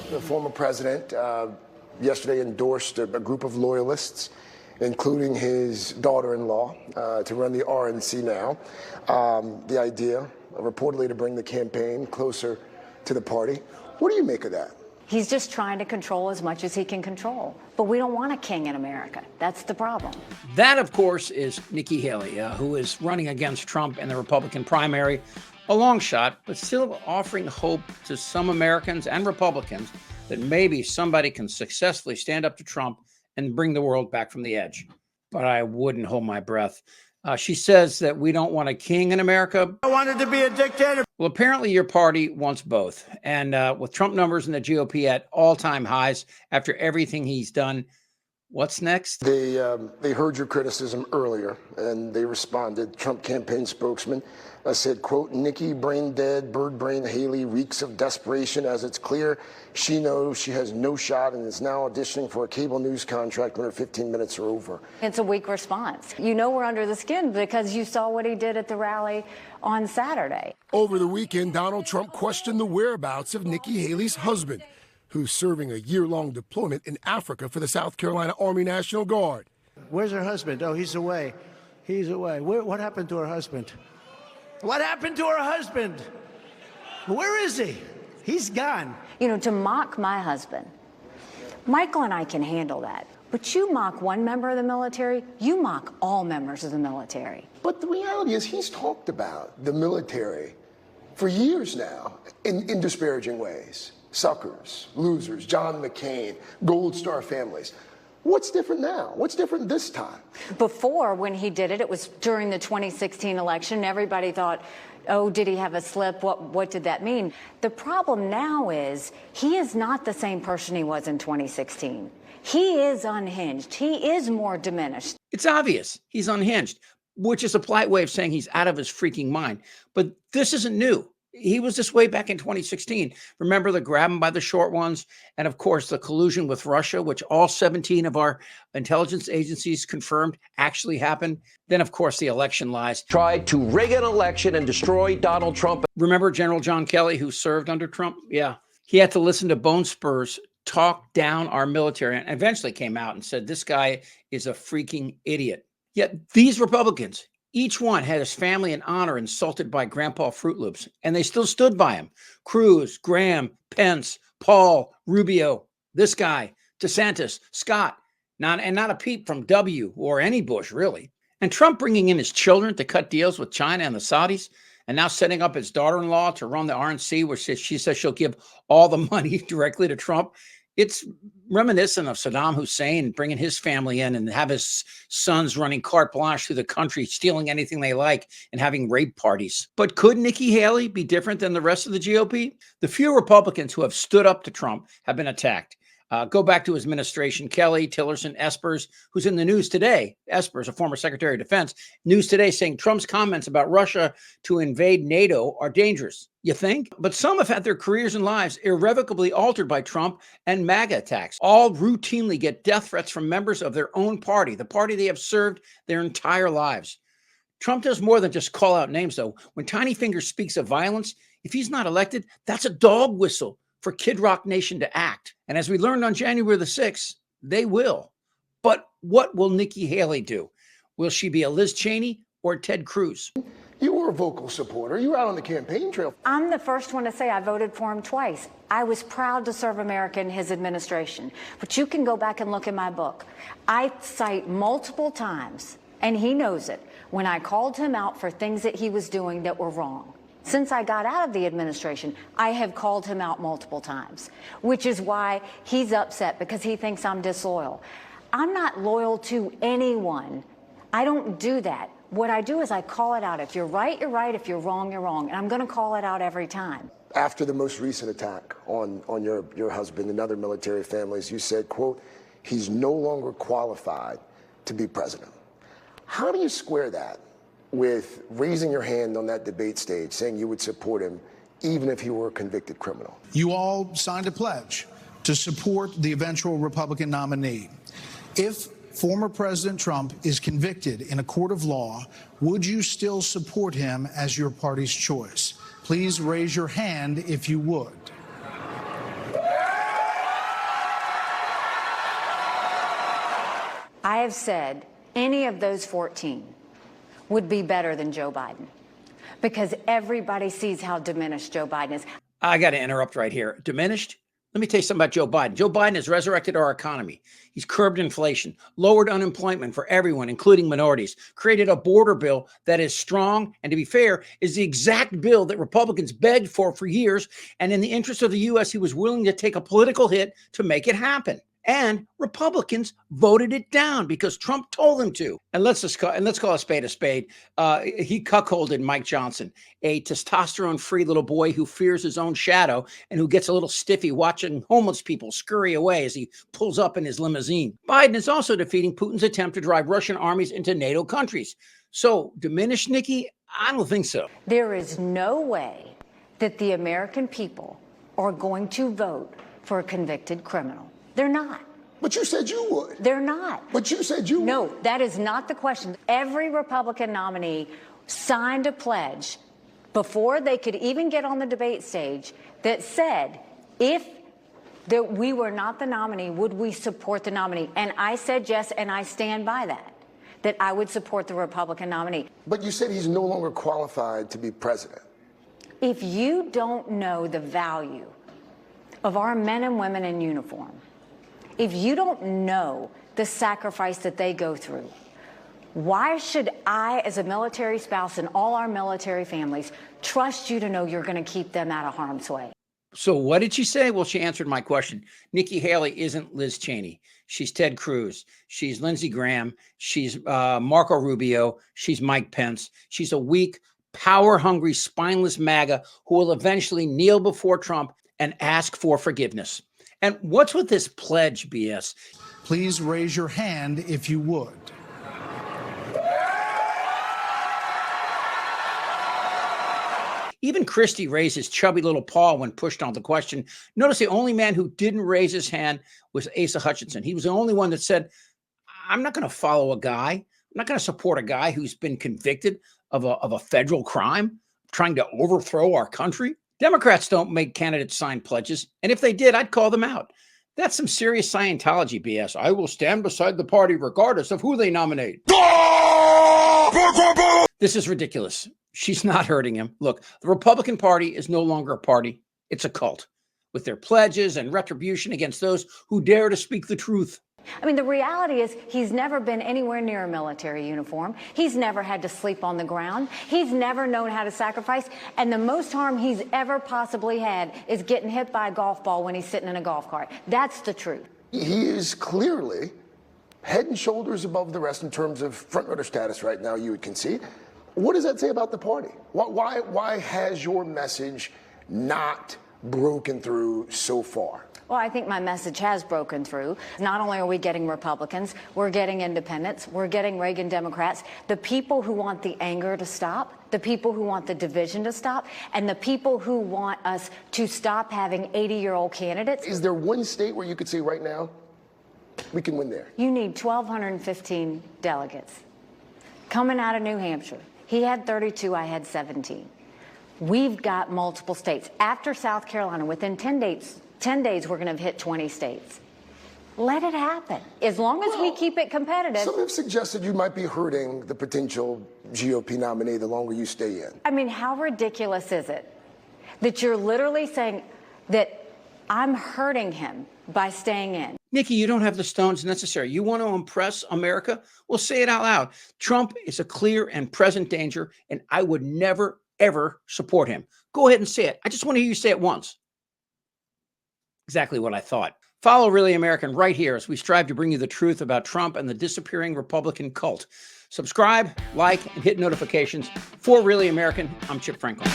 the former president, yesterday endorsed a group of loyalists, including his daughter-in-law, to run the RNC now. The idea, reportedly, to bring the campaign closer to the party. What do you make of that? He's just trying to control as much as he can control. But we don't want a king in America. That's the problem. That, of course, is Nikki Haley, who is running against Trump in the Republican primary. A long shot, but still offering hope to some Americans and Republicans that maybe somebody can successfully stand up to Trump and bring the world back from the edge. But I wouldn't hold my breath. She says that we don't want a king in America. I wanted to be a dictator. Well, apparently your party wants both. And with Trump numbers in the GOP at all-time highs after everything he's done, what's next? They heard your criticism earlier, and they responded. Trump campaign spokesman said, quote, Nikki brain dead, bird brain Haley reeks of desperation as it's clear she knows she has no shot and is now auditioning for a cable news contract when her 15 minutes are over. It's a weak response. You know we're under the skin because you saw what he did at the rally on Saturday. Over the weekend, Donald Trump questioned the whereabouts of Nikki Haley's husband, who's serving a year-long deployment in Africa for the South Carolina Army National Guard. Where's her husband? Oh, he's away. He's away. What happened to her husband? What happened to her husband? Where is he? He's gone. You know, to mock my husband, Michael and I can handle that. But you mock one member of the military, you mock all members of the military. But the reality is he's talked about the military for years now in disparaging ways. Suckers, losers, John McCain, Gold Star families. What's different now? What's different this time? Before, when he did it, it was during the 2016 election. Everybody thought, oh, did he have a slip? What did that mean? The problem now is he is not the same person he was in 2016. He is unhinged. He is more diminished. It's obvious he's unhinged, which is a polite way of saying he's out of his freaking mind. But this isn't new. He was this way back in 2016. Remember the grab him by the short ones? And of course, the collusion with Russia, which all 17 of our intelligence agencies confirmed actually happened. Then, of course, the election lies. Tried to rig an election and destroy Donald Trump. Remember General John Kelly, who served under Trump? Yeah. He had to listen to Bone Spurs talk down our military and eventually came out and said, this guy is a freaking idiot. Yet these Republicans, each one had his family and honor insulted by Grandpa Fruit Loops, and they still stood by him. Cruz, Graham, Pence, Paul, Rubio, this guy, DeSantis, Scott, not a peep from W or any Bush, really. And Trump bringing in his children to cut deals with China and the Saudis, and now setting up his daughter-in-law to run the RNC, which she says she'll give all the money directly to Trump. It's reminiscent of Saddam Hussein bringing his family in and have his sons running carte blanche through the country, stealing anything they like and having rape parties. But could Nikki Haley be different than the rest of the GOP? The few Republicans who have stood up to Trump have been attacked. Go back to his administration, Kelly, Tillerson, Espers, who's in the news today. Espers, a former Secretary of Defense, news today saying Trump's comments about Russia to invade NATO are dangerous. You think? But some have had their careers and lives irrevocably altered by Trump and MAGA attacks. All routinely get death threats from members of their own party, the party they have served their entire lives. Trump does more than just call out names, though. When Tiny Finger speaks of violence, if he's not elected, that's a dog whistle for Kid Rock Nation to act. And as we learned on January the 6th, they will. But what will Nikki Haley do? Will she be a Liz Cheney or Ted Cruz? You were a vocal supporter. You were out on the campaign trail. I'm the first one to say I voted for him twice. I was proud to serve America in his administration. But you can go back and look in my book. I cite multiple times, and he knows it, when I called him out for things that he was doing that were wrong. Since I got out of the administration, I have called him out multiple times, which is why he's upset because he thinks I'm disloyal. I'm not loyal to anyone. I don't do that. What I do is I call it out. If you're right, you're right. If you're wrong, you're wrong. And I'm going to call it out every time. After the most recent attack on your husband and other military families, you said, quote, he's no longer qualified to be president. How do you square that with raising your hand on that debate stage, saying you would support him even if he were a convicted criminal? You all signed a pledge to support the eventual Republican nominee. If former President Trump is convicted in a court of law, would you still support him as your party's choice? Please raise your hand if you would. have said any of those 14 would be better than Joe Biden, because everybody sees how diminished Joe Biden is. I got to interrupt right here. Diminished? Let me tell you something about Joe Biden. Joe Biden has resurrected our economy. He's curbed inflation, lowered unemployment for everyone, including minorities, created a border bill that is strong, and to be fair, is the exact bill that Republicans begged for years. And in the interest of the U.S., he was willing to take a political hit to make it happen. And Republicans voted it down because Trump told them to. And let's call a spade a spade. He cuckolded Mike Johnson, a testosterone-free little boy who fears his own shadow and who gets a little stiffy watching homeless people scurry away as he pulls up in his limousine. Biden is also defeating Putin's attempt to drive Russian armies into NATO countries. So, diminished, Nikki? I don't think so. There is no way that the American people are going to vote for a convicted criminal. They're not. But you said you would. They're not. But you said you would. No, that is not the question. Every Republican nominee signed a pledge before they could even get on the debate stage that said, if we were not the nominee, would we support the nominee? And I said yes, and I stand by that I would support the Republican nominee. But you said he's no longer qualified to be president. If you don't know the value of our men and women in uniform, if you don't know the sacrifice that they go through, why should I, as a military spouse and all our military families, trust you to know you're going to keep them out of harm's way? So what did she say? Well, she answered my question. Nikki Haley isn't Liz Cheney. She's Ted Cruz. She's Lindsey Graham. She's Marco Rubio. She's Mike Pence. She's a weak, power-hungry, spineless MAGA who will eventually kneel before Trump and ask for forgiveness. And what's with this pledge BS? Please raise your hand if you would. Even Christie raised his chubby little paw when pushed on the question. Notice the only man who didn't raise his hand was Asa Hutchinson. He was the only one that said, I'm not going to follow a guy. I'm not going to support a guy who's been convicted of a federal crime, trying to overthrow our country. Democrats don't make candidates sign pledges, and if they did, I'd call them out. That's some serious Scientology BS. I will stand beside the party regardless of who they nominate. This is ridiculous. She's not hurting him. Look, the Republican Party is no longer a party. It's a cult with their pledges and retribution against those who dare to speak the truth. I mean, the reality is he's never been anywhere near a military uniform. He's never had to sleep on the ground. He's never known how to sacrifice. And the most harm he's ever possibly had is getting hit by a golf ball when he's sitting in a golf cart. That's the truth. He is clearly head and shoulders above the rest in terms of front-runner status right now, you would concede. What does that say about the party? Why has your message not broken through so far? Well, I think my message has broken through. Not only are we getting Republicans, we're getting independents, we're getting Reagan Democrats, the people who want the anger to stop, the people who want the division to stop, and the people who want us to stop having 80-year-old candidates. Is there one state where you could say right now, we can win there? You need 1,215 delegates. Coming out of New Hampshire, he had 32, I had 17. We've got multiple states. After South Carolina, within 10 days, we're going to have hit 20 states. Let it happen. As long as we keep it competitive. Some have suggested you might be hurting the potential GOP nominee the longer you stay in. I mean, how ridiculous is it that you're literally saying that I'm hurting him by staying in? Nikki, you don't have the stones necessary. You want to impress America? Well, say it out loud. Trump is a clear and present danger, and I would never, ever support him. Go ahead and say it. I just want to hear you say it once. Exactly what I thought. Follow Really American right here as we strive to bring you the truth about Trump and the disappearing Republican cult. Subscribe, like, and hit notifications. For Really American, I'm Chip Franklin.